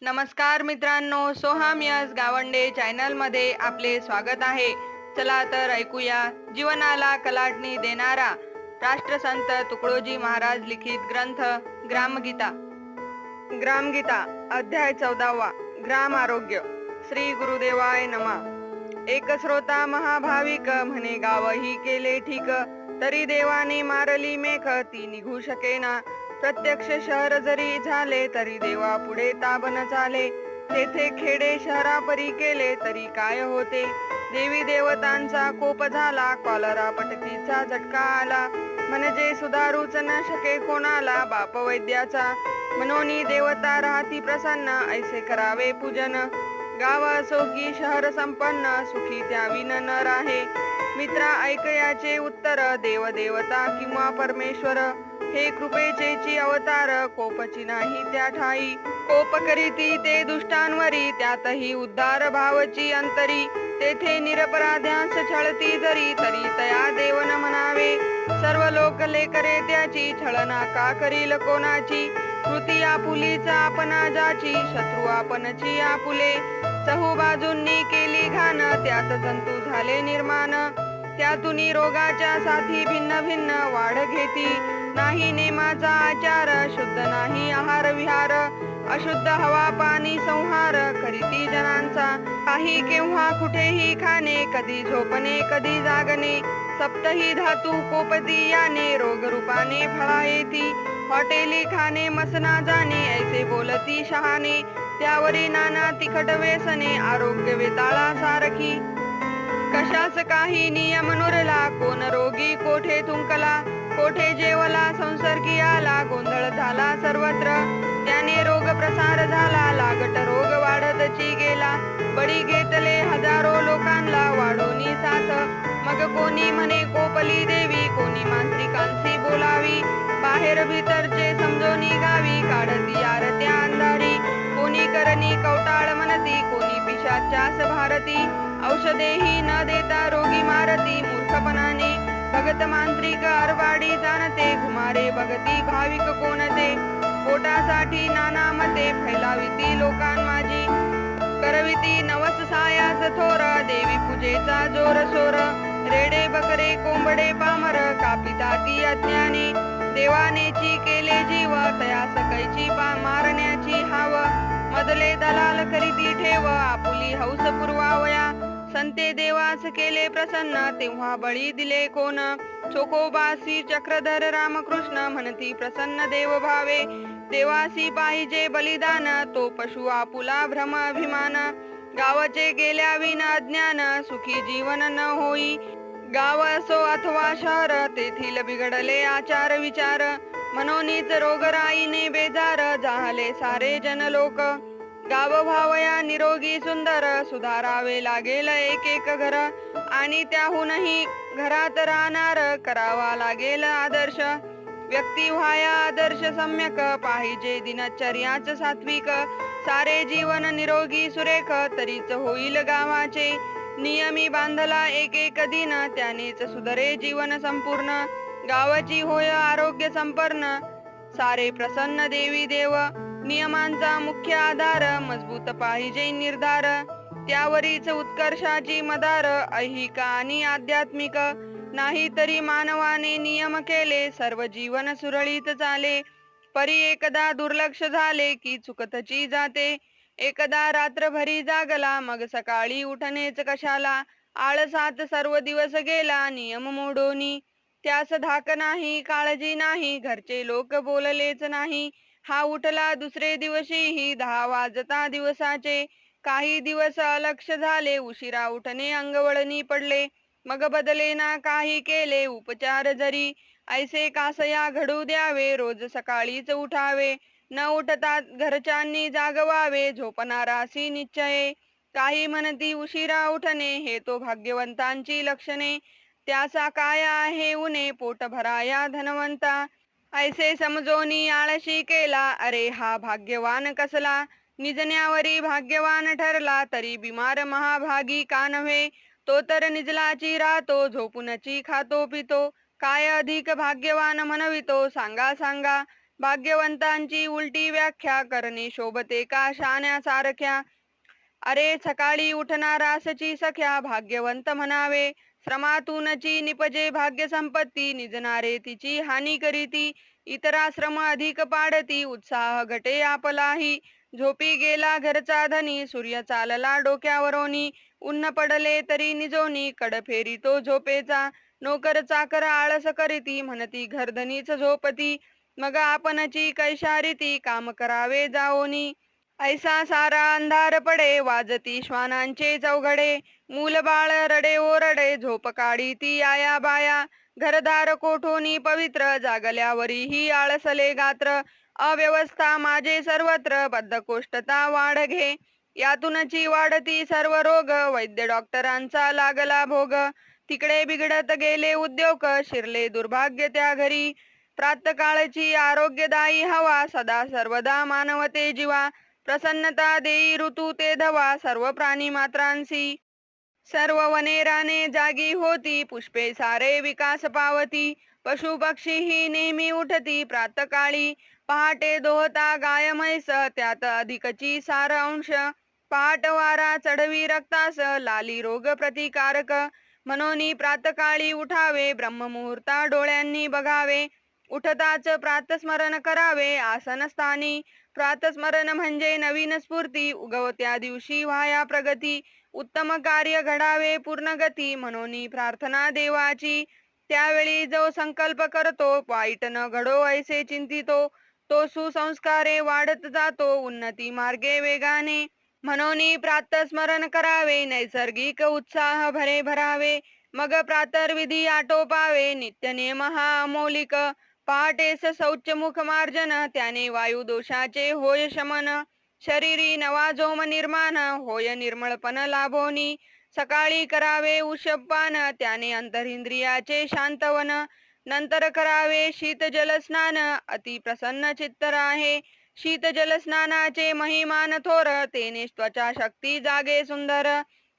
नमस्कार मित्रांनो, सोहम यस गावंडे चॅनलमध्ये आपले स्वागत आहे. चला तर ऐकूया जीवनाला कलाटणी देणारा राष्ट्रसंत तुकडोजी महाराज लिखित ग्रंथ ग्रामगीता. ग्रामगीता अध्याय 14वा. ग्राम आरोग्य. श्री गुरुदेवाय नमा. एक श्रोता महाभाविक म्हणे, गावही केले ठीक, तरी देवाने मारली मेख ती निघू शकेना. प्रत्यक्ष शहर जरी झाले तरी देवा पुढे ताबन चाले. तेथे खेडे शहरापरी केले तरी काय होते. देवी देवतांचा कोप झाला, कॉलरा पटकीचा झटका आला. म्हणजे सुधारूच न शके कोणाला बाप वैद्याचा. मनोनी देवता राहती प्रसन्न, ऐसे करावे पूजन. गाव असो की शहर संपन्न, सुखी त्याविन न राहे. मित्रा ऐकयाचे उत्तर, देव देवता किंवा परमेश्वर हे कृपेचेची अवतार. कोपची नाही त्या ठाई, कोप करीती ते दुष्टांवरी. त्यातही उद्धार भावची अंतरी, तेथे निरपराध्यांस छळती जरी. तरी तया देव न म्हणावे, सर्व लोक लेकरे त्याची. छळना का करील कोणाची, कृती आपुलीच आपणा जाची. शत्रू आपणची आपुले, चहू बाजूंनी केली घाण. त्यात जंतू झाले निर्माण, त्यातून रोगाच्या साथी भिन्न भिन्न वाढ घेती. नाही नेमाचा आचार, शुद्ध नाही आहार विहार. अशुद्ध हवा पाणी संहार, करीती जनांचा. काही केव्हा कुठेही खाणे, कधी झोपणे कधी जागणे. सप्तही धातू कोपती याने, रोग रूपाने फळा येती. हॉटेली खाणे मसना जाणे, ऐसे बोलती शहाणे. त्यावरी नाना तिखट व्यसने, आरोग्य वेताळा सारखी. कशास काही नियम नुरला, कोण रोगी कोठे तुंकला. कोठे जेवला संसर्गी आला, गोंधळ झाला सर्वत्र. त्याने रोग प्रसार झाला, लागट रोग वाढतची गेला. बळी घेतले हजारो लोकांना, वाढोनी साथ. मग कोणी म्हणे कोपली देवी, कोणी मांत्रिकांशी बोलावी. बाहेर भीतरचे समजोनी गावी, काढती आरत्या अंधारी. कोणी करणी कवटाळ म्हणती, कोणी पिशाच्यास भारती. औषधेही न देता रोगी मारती, मूर्खपणाने. भगत मांत्रिक अरवाडी जाणते, घुमारे बघती भाविक कोणते. पोटासाठी नाना मते, फैलाविती लोकांमाजी. करविती नवस सायास थोर, देवी पूजेचा जोर सोर. रेडे बकरे कोंबडे पामर, कापिता ती अज्ञानी. देवानेची केले जीव, तयास कैची मारण्याची हाव. मदले दलाल करीती ठेव, आपुली हौस पुरवावया. संते देवास केले प्रसन्न, तेव्हा बळी दिले कोण. चोखोबासी चक्रधर रामकृष्ण, म्हणती प्रसन्न देव भावे. देवासी पाहिजे बलिदान, तो पशु आपुला भ्रम अभिमान. गावाचे गेल्या विना अज्ञान, सुखी जीवन न होई. गाव असो अथवा शहर, तेथील बिघडले आचार विचार. मनोनीच रोगराईने बेजार, जाहले सारे जन लोक. गाव भावया निरोगी सुंदर, सुधारावे लागेल एक एक घर. आणि त्याहूनही घरात राहणार, करावा लागेल आदर्श. व्यक्ती व्हाया आदर्श सम्यक, पाहिजे दिनचर्याच सात्विक. सारे जीवन निरोगी सुरेख, तरीच होईल गावाचे. नियमी बांधला एक एक दिन, त्यानेच सुधरे जीवन संपूर्ण. गावाची होय आरोग्य संपन्न, सारे प्रसन्न देवी देव. नियमांचा मुख्य आधार, मजबूत पाहिजे निर्धार. त्यावरीच उत्कर्षाची मदार, ऐहिक आणि आध्यात्मिक. नाही तरी मानवाने नियम केले, सर्व जीवन सुरळीत चाले. परी एकदा दुर्लक्ष झाले की चुकतची जाते. एकदा रात्रभरी जागला, मग सकाळी उठणेच कशाला. आळसात सर्व दिवस गेला, नियम मोडोनी. त्यास धाक नाही काळजी नाही, घरचे लोक बोललेच नाही. हा उठला दुसरे दिवशीही 10 वाजता दिवसाचे. काही दिवस अलक्ष झाले, उशिरा उठणे अंगवळणी पडले. मग बदले ना काही केले उपचार जरी. ऐसे कासया घडू द्यावे, रोज सकाळीच उठावे. न उठता घरच्यांनी जागवावे, झोपणारासी निश्चये. काही म्हणती उशिरा उठणे, हे तो भाग्यवंतांची लक्षणे. त्याचा काय आहे उणे, पोट भराया धनवंता. ऐसे समजोनी आळशी केला, अरे हा भाग्यवान कसला. निजण्यावरी भाग्यवान ठरला, तरी बिमार महाभागी का नव्हे. तो तर निजलाची राहतो, झोपूनची खातो पितो. काय अधिक भाग्यवान म्हणवितो, सांगा सांगा. भाग्यवंतांची उलटी व्याख्या करणे शोभते का शाण्यासारख्या. अरे सकाळी उठणारासची सख्या भाग्यवंत म्हणावे. श्रमातूनची निपजे भाग्य संपत्ती निजणारे तिची हानी करीती. इतरा श्रम अधिक पाडती उत्साह घटे आपलाही. झोपी गेला घरचा धनी सूर्य चालला डोक्यावरोनी. उन्न पडले तरी निजोनी कड फेरितो झोपेचा. नोकर चाकर आळस करीती म्हणती घरधनीच झोपती. मग आपणची कैशारीती काम करावे जाओनी. ऐसा सारा अंधार पडे वाजती श्वानांचे चौघडे. मूल बाळ रडे ओरडे झोप काढी ती आया बाया. घरदार कोठोनी पवित्र जागल्यावरी ही आळसले गात्र. अव्यवस्था माझे सर्वत्र बद्धकोष्ठता वाढ घे. यातूनची वाढती सर्व रोग वैद्य डॉक्टरांचा लागला भोग. तिकडे बिघडत गेले उद्योग शिरले दुर्भाग्य त्या घरी. प्रातकाळची आरोग्यदायी हवा सदा सर्वदा मानवते जीवा. प्रसन्नता देई ऋतू ते धवा सर्व प्राणी मात्रांसी. सर्व वने राने जागी होती पुष्पे सारे विकास पावती. पशु पक्षी ही नेहमी उठती प्रातकाळी. पहाटे दोहता गाय म्हैस त्यात अधिकची सार अंश. पहाट वारा चढवी रक्तास लाली रोग प्रतिकारक. मनोनी प्रातकाळी उठावे ब्रह्ममुहूर्ता डोळ्यांनी बघावे. उठताच प्रातस्मरण करावे आसनस्थानी. प्रातस्मरण म्हणजे नवीन स्फूर्ती उगवत्या दिवशी व्हाया प्रगती. उत्तम कार्य घडावे पूर्ण गती म्हणून प्रार्थना देवाची. त्यावेळी जो संकल्प करतो वाईट न घडो ऐसे चिंतितो. तो सुसंस्कारे वाढत जातो उन्नती मार्गे वेगाने. म्हणून प्रातस्मरण करावे नैसर्गिक उत्साह भरे भरावे. मग प्रातर्विधी आटोपावे नित्य नियम हा अमौलिक. पहाटेस शौच मुख मार्जन त्याने वायू दोषाचे होय शमन. शरीरी नवा जोम निर्माण होय निर्मळपण लाभोनी. सकाळी करावे उषपान त्याने अंतरिंद्रियाचे शांतवन. नंतर करावे शीत जल स्नान अति प्रसन्न चित्त राहे. शीत जल स्नानाचे महिमान थोर तेने त्वचा शक्ती जागे सुंदर.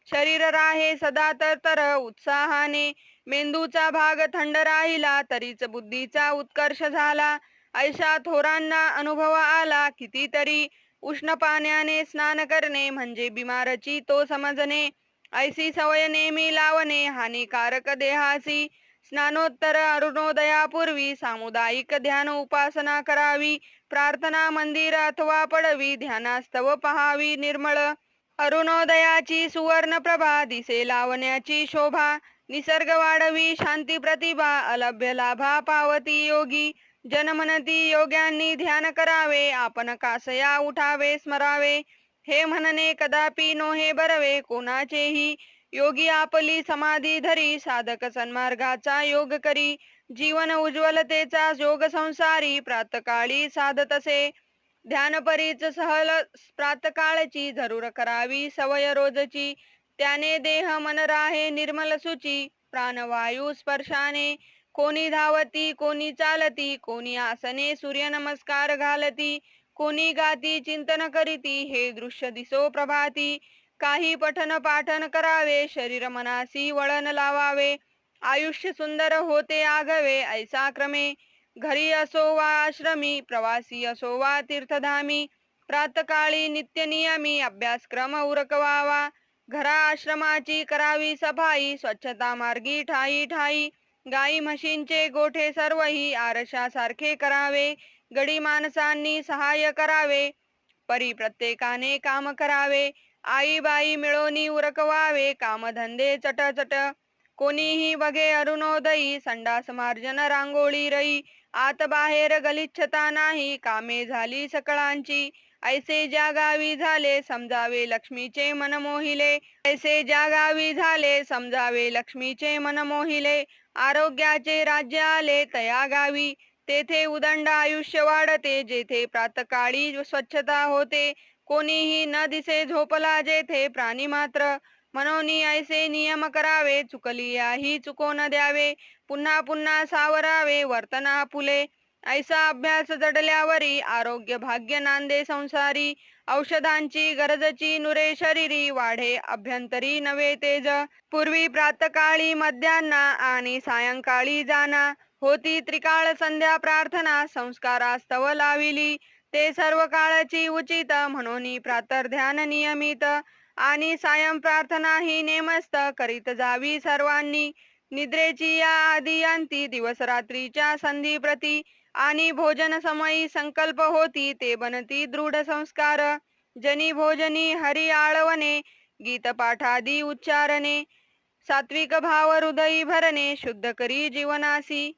शरीर राहे सदा तर उत्साहाने. मेंदूचा भाग थंड राहिला तरीच बुद्धीचा उत्कर्ष झाला. ऐशा थोरांना अनुभव आला कितीतरी. उष्ण पाण्याने स्नान करणे म्हणजे बिमारची तो समजणे. ऐसी सवय नेहमी लावणे हानिकारक देहासी. स्नानोत्तर अरुणोदयापूर्वी सामुदायिक ध्यान उपासना करावी. प्रार्थना मंदिर अथवा पडवी ध्यानास्तव पहावी निर्मळ. अरुणोदयाची सुवर्ण प्रभा दिसे लावण्याची शोभा. निसर्ग वाढवी शांती प्रतिभा अलभ्य लाभा पावती योगी. जनमनती योग्यांनी ध्यान करावे आपण कासया उठावे स्मरावे. हे म्हणणे कदापि नोहे बरवे कोणाचेही. योगी आपली समाधी धरी साधक सन्मार्गाचा योग करी. जीवन उज्ज्वलतेचा योग संसारी प्रातकाळी साधतसे. ध्यानपरीच सहल प्रातकाळची जरूर करावी सवय रोजची. त्याने देह मन राहे निर्मल सुची. प्राणवायू स्पर्शाने कोणी धावती कोणी चालती. कोणी आसने सूर्य नमस्कार घालती. कोणी गाती चिंतन करीती हे दृश्य दिसो प्रभाती. काही पठन पाठन करावे शरीर मनासी वळण लावावे. आयुष्य सुंदर होते आघवे ऐसा क्रमे. घरी असो वा आश्रमी प्रवासी असो वा तीर्थधामी. प्रातकाळी नित्यनियमी अभ्यासक्रम उरकवावा. घरा आश्रमाची करावी सफाई स्वच्छता मार्गी ठाई ठाई. गाई म्हशींचे गोठे सर्वही आरशासारखे करावे. गडी माणसांनी सहाय्य करावे. परी प्रत्येकाने काम करावे. आई बाई मिळोनी उरकवावे कामधंदे चटचट. कोणीही बघे अरुणोदयी संडास मार्जन रांगोळी रई. आत बाहेर गलिच्छता नाही कामे झाली सकळांची. ऐसे ज्या गावी झाले समजावे लक्ष्मीचे मन मोहिले. ऐसे ज्या गावी झाले समजावे लक्ष्मीचे मन मोहिले. आरोग्याचे राज्य आले तया गावी. तेथे उदंड आयुष्य वाढते जेथे प्रातकाळी स्वच्छता होते. कोणीही न दिसे झोपला जेथे प्राणी मात्र. म्हणून ऐसे नियम करावे चुकलियाही चुको न द्यावे. पुन्हा पुन्हा सावरावे वर्तना फुले. ऐसा अभ्यास जडल्यावरी आरोग्य भाग्य नांदे संसारी. औषधांची गरजची नुरे शरीरी वाढे अभ्यंतरी नवे तेज. पूर्वी प्रातकाळी मध्यान्ना आणि सायंकाळी जाना. होती त्रिकाळ संध्या प्रार्थना संस्कारास्तव लाविली. ते सर्व काळची उचित म्हणून प्रातः ध्यान नियमित आणि सायं प्रार्थना ही नेमस्त करीत जावी सर्वांनी. निद्रेची या आदी अंती दिवस रात्रीच्या संधी प्रती आणि भोजन समयी संकल्प होती ते बनती दृढ संस्कार. जनी भोजनी हरी आळवणे गीत पाठादी उच्चारणे सात्विक भाव हृदयी भरणे शुद्ध करी जीवनासी.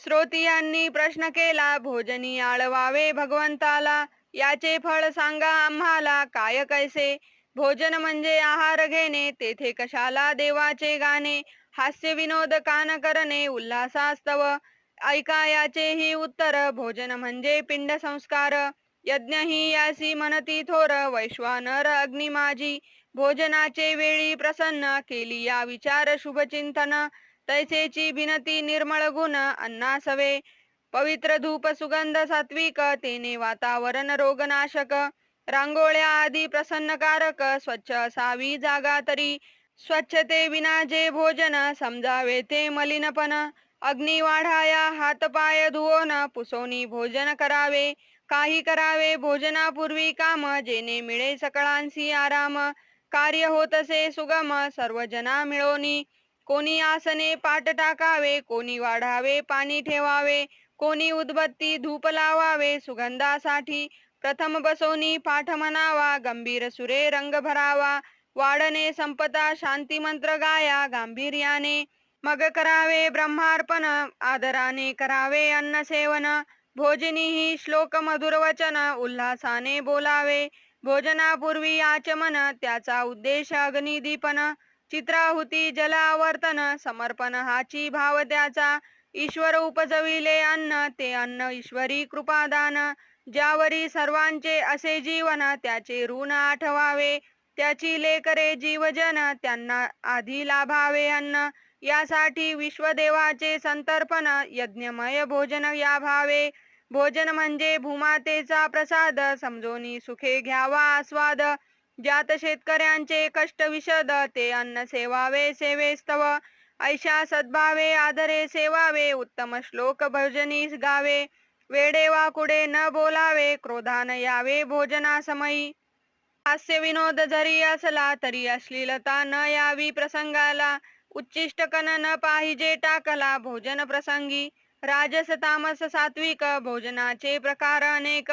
श्रोतियांनी प्रश्न केला भोजनी आळवावे भगवंताला याचे फळ सांगा आम्हाला काय कैसे. भोजन म्हणजे आहार घेणे तेथे कशाला देवाचे गाणे. हास्य विनोद कान करणे उल्हासास्तव ऐका याचे ही उत्तर. भोजन म्हणजे पिंड संस्कार यज्ञ ही यासी म्हणती थोर वैश्वानर अग्नी माझी. भोजनाचे वेळी प्रसन्न केली या विचार शुभचिंतन तैसेची बिनती निर्मळ गुण अन्नासवे. पवित्र धूप सुगंध सात्विक तेने वातावरण रोगनाशक. रांगोळ्या आदी प्रसन्नकारक स्वच्छ असावी जागा तरी. स्वच्छते विना जे भोजन समजावे ते मलिनपण. अग्नी वाढाया हात पाय धुवून पुसोनी भोजन करावे. काही करावे भोजनापूर्वी काम जेणे मिळे सकळांसी आराम. कार्य होतसे सुगम सर्वजना मिळोनी. कोणी आसने पाट टाकावे कोणी वाढावे पाणी ठेवावे कोणी उदबत्ती धूप लावावे सुगंधासाठी. प्रथम बसोनी पाठ म्हणावा गंभीर सुरे रंग भरावा. वाढणे संपता शांती मंत्र गाया गांभीर्याने. मग करावे ब्रह्मार्पण आदराने करावे अन्न सेवन. भोजनी ही श्लोक मधुर वचन उल्हासाने बोलावे. भोजनापूर्वी आचमन त्याचा उद्देश अग्निदीपन. चित्राहुती जल आवर्तन समर्पण हाची भाव त्याचा. ईश्वर उपजविले अन्न ते अन्न ईश्वरी कृपादान. ज्यावरी सर्वांचे असे जीवन त्याचे ऋण आठवावे. त्याची लेकरे जीवजन त्यांना आधी लाभावे अन्न. यासाठी विश्वदेवाचे संतर्पण यज्ञमय भोजन या भावे. भोजन म्हणजे भूमातेचा प्रसाद समजोनी सुखे घ्यावा आस्वाद. ज्यात शेतकऱ्यांचे कष्ट विशद ते अन्न सेवावे सेवेस्तव. ऐशा सद्भावे आदरे सेवावे उत्तम श्लोक भजनीस गावे. वेडे वाकुडे न बोलावे क्रोधान यावे भोजनासमयी. हास्य विनोद जरी असला तरी अश्लीलता न यावी प्रसंगाला. उच्चिष्टकन न पाहिजे टाकला भोजन प्रसंगी. राजस तामस सात्विक भोजनाचे प्रकार अनेक.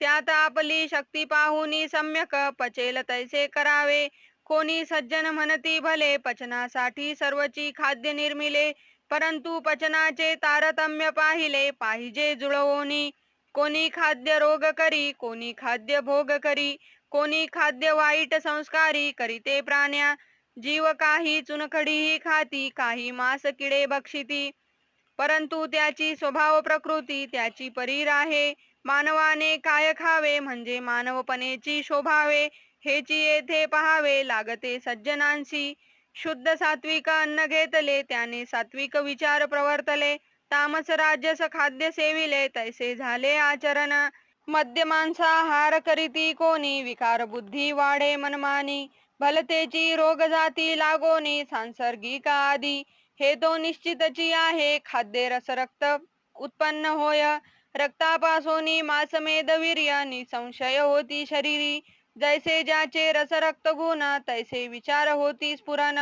त्यात आपली शक्ती पाहुनी सम्यक पचेल तैसे करावे. कोणी सज्जन म्हणती भले पचनासाठी सर्वची खाद्य निर्मिले. परंतु पचनाचे तारतम्य पाहिले पाहिजे जुळवोनी. कोणी खाद्य रोग करी कोणी खाद्य भोग करी. कोणी खाद्य वाईट संस्कारी करीते प्राण्या. जीव काही चुनखडीही खाती काही मांस किडे भक्षिती. परंतु त्याची स्वभाव प्रकृती त्याची परीर आहे. मानवाने काय खावे म्हणजे मानवपणेची शोभावे. हेची येथे पहावे लागते सज्जनांसी. शुद्ध सात्विक अन्न घेतले त्याने सात्विक विचार प्रवर्तले. तामस राजस खाद्य सेविले तैसे झाले आचरण. मद्य मांसाहार करीती कोणी विकार बुद्धी वाढे मनमानी. भलतेची रोग जाती लागोनी सांसर्गिक आदी. हे तो निश्चितची आहे खाद्य रस रक्त उत्पन्न होय. रक्तापासोनी मासमेद वीर्य निसंशय होती शरीरी. जैसे ज्याचे रस रक्त गुण तैसे विचार होती स्फुरण.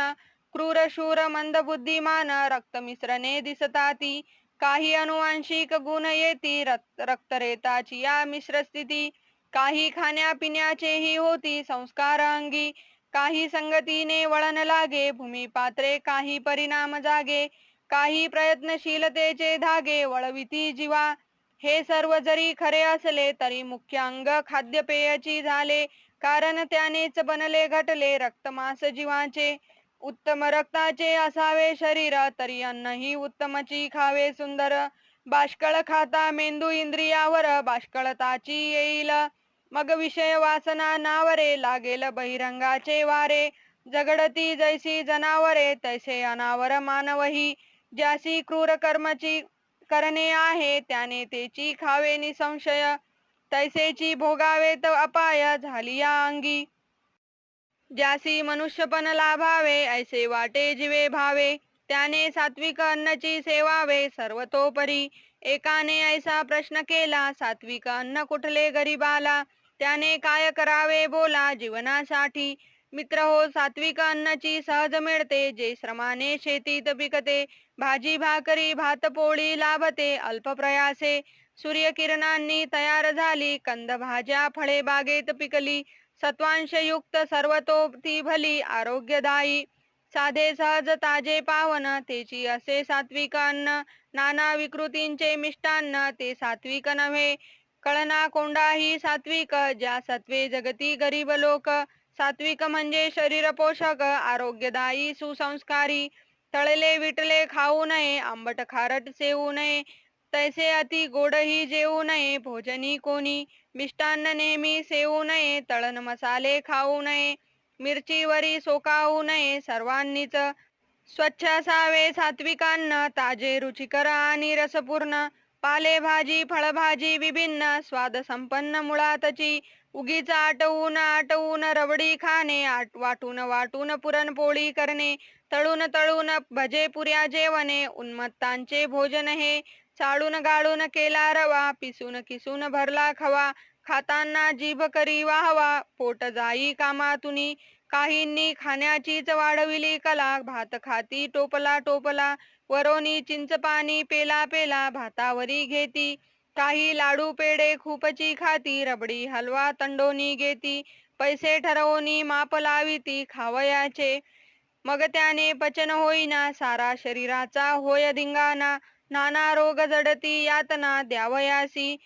क्रूर शूर मंद बुद्धिमान रक्त मिश्रणे दिसताती. काही अनुवांशिक गुण येती रक्तरेताची या मिश्र स्थिती. काही खाण्यापिण्याचेही होती संस्कार अंगी. काही संगतीने वळण लागे भूमिपात्रे काही परिणाम जागे. काही प्रयत्नशीलतेचे धागे वळविती जीवा. हे सर्व जरी खरे असले तरी मुख्य अंग खाद्यपेयाची झाले. कारण त्यानेच बनले घटले रक्तमांस जीवाचे. उत्तम रक्ताचे असावे शरीर तरी अन्नही उत्तमची खावे सुंदर. बाष्कळ खाता मेंदू इंद्रियावर बाष्कळताची येईल. मग विषय वासना नावरे लागेल बहिरंगाचे वारे. जगडती जैसी जनावरे तैसे अनावर मानवही. ज्यासी क्रूर कर्मची करणे आहे त्याने तेची खावे निसंशय. तैसेची भोगावेत अपाय झाली या अंगी. ज्यासी मनुष्यपण लाभावे ऐसे वाटे जीवे भावे. त्याने सात्विक अन्नची सेवावे सर्वतोपरी. एकाने ऐसा प्रश्न केला, सात्विक अन्न कुठले गरीबाला, त्याने काय करावे बोला जीवनासाठी. मित्र हो, सात्विक अन्नाची सहज मिळते, जे श्रमाने शेतीत पिकते. भाजी भाकरी भात पोळी लाभते अल्प प्रयासे. सूर्यकिरणांनी तयार झाली कंद भाज्या फळे बागेत पिकली. सत्वांशयुक्त सर्वतोपती भली आरोग्यदायी. साधे सहज ताजे पावन तेची असे सात्विक अन्न. नाना विकृतींचे मिष्टान्न ते सात्विक नव्हे. कळना कोंडाही सात्विक, ज्या सत्वे जगती गरीब लोक. सात्विक म्हणजे शरीर पोषक आरोग्यदायी सुसंस्कारी. तळले विटले खाऊ नये, आंबट खारट सेवू नये, तैसे अति गोडही जेवू नये. भोजनी कोणी मिष्टान्न नेहमी सेवू नये, तळण मसाले खाऊ नये, मिरचीवरी सोकावू नये. सर्वांनीच स्वच्छ असावे सात्विक अन्न, ताजे रुचिकर आणि रसपूर्ण. पालेभाजी फळभाजी विभिन्न, स्वाद संपन्न मुळातची. उगीच आटवून आटवून रबडी खाणे, वाटून वाटून पुरणपोळी करणे, तळून तळून भजे पुऱ्या जेवणे. उन्मत्तांचे भोजन हे, चाळून गाळून केला रवा, पिसून किसून भरला खवा. खाताना जीभ करी वाहवा, पोट जाई कामातुनी. काहींनी खाण्याचीच वाढविली कला, भात खाती टोपला टोपला. वरोनी चिंच पाणी पेला पेला, भातावरी घेती. काही लाडू पेढे खूपची खाती, रबडी हलवा तंडोनी घेती. पैसे ठरवूनी माप लाविती खावयाचे, मग त्याने पचन होईना. सारा शरीराचा होय धिंगाणा, नाना रोग जडती यातना द्यावयासी.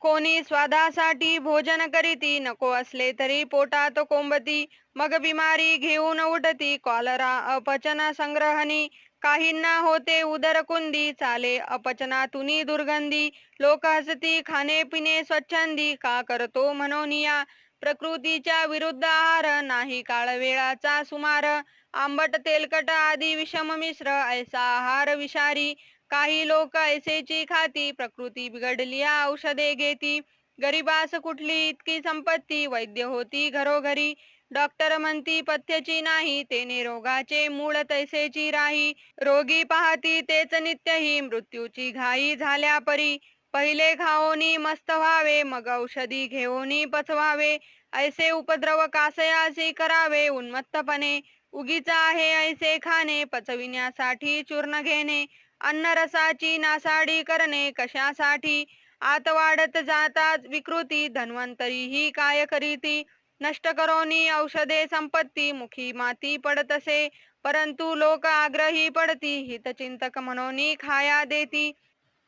कोणी स्वादासाठी भोजन करीती, नको असले तरी पोटात कोंबती. मग बिमारी घेऊन उठती, कॉलरा अपचन संग्रहणी. काहींना होते उदरकुंदी, चाले अपचनातुनी दुर्गंधी. लोक हसती खाणे पिणे स्वच्छंदी, का करतो मनोनिया. प्रकृतीच्या विरुद्ध आहार, नाही काळ वेळाचा सुमार. आंबट तेलकट आदी विषम मिश्र, ऐसा आहार विषारी. काही लोक ऐसेची खाती, प्रकृती बिघडली औषधे घेती. गरीबास कुठली इतकी संपत्ती, वैद्य होती घरोघरी. डॉक्टर म्हणती पथ्याची नाही, तेने रोगाचे मूळ तैसेची राही. रोगी पाहती तेच नित्यही, मृत्यूची घाई झाल्या परी. पहिले खाओनी मस्त व्हावे, मग औषधी घेऊनी पचवावे. ऐसे उपद्रव कासयासी करावे उन्मत्तपणे. उगीच आहे ऐसे खाणे, पचविण्यासाठी चूर्ण घेणे. अन्नरसाची नासाडी करणे कशासाठी. आत वाढत जातात विकृती, धन्वंतरी काय करीती. नष्ट करोनी औषधे संपत्ती, मुखी माती पडतसे. परंतु लोक आग्रही पडती, हितचिंतक म्हणून खाया देती.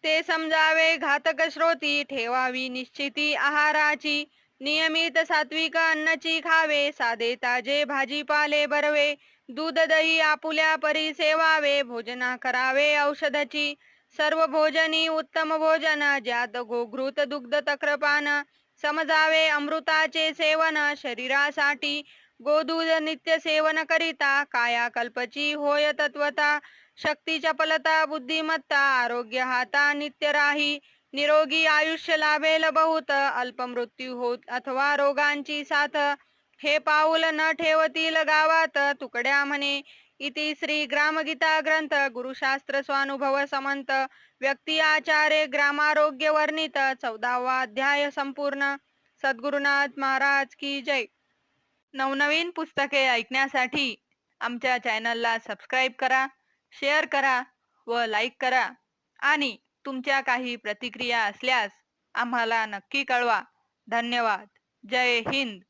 ते समजावे घातक श्रोती, ठेवावी निश्चिती आहाराची. नियमित सात्विक अन्नची खावे, साधे ताजे भाजीपाले बरवे. दूध दही आपुल्या परी सेवावे, भोजना करावे औषधाची. सर्व भोजनी उत्तम भोजन, ज्यात गोघृत दुग्ध तक्रपान. समजावे अमृताचे सेवन शरीरासाठी. गोदूध नित्य सेवन करिता, कायाकल्पची होय तत्वता. शक्ती चपलता बुद्धिमत्ता, आरोग्य हाता नित्य राही. निरोगी आयुष्य लाभेल बहुत, अल्प मृत्यू होत अथवा रोगांची साथ. हे पाऊल न ठेवतील गावात, तुकड्या म्हणे. इति श्री ग्रामगीता ग्रंथ गुरुशास्त्र स्वानुभव समंत. व्यक्ती आचार्य ग्रामारोग्य वर्णित 14वा अध्याय संपूर्ण. सद्गुरुनाथ महाराज की जय. नवनवीन पुस्तके ऐकण्यासाठी आमच्या चॅनलला सबस्क्राईब करा, शेअर करा व लाईक करा. आणि तुमच्या काही प्रतिक्रिया असल्यास आम्हाला नक्की कळवा. धन्यवाद. जय हिंद.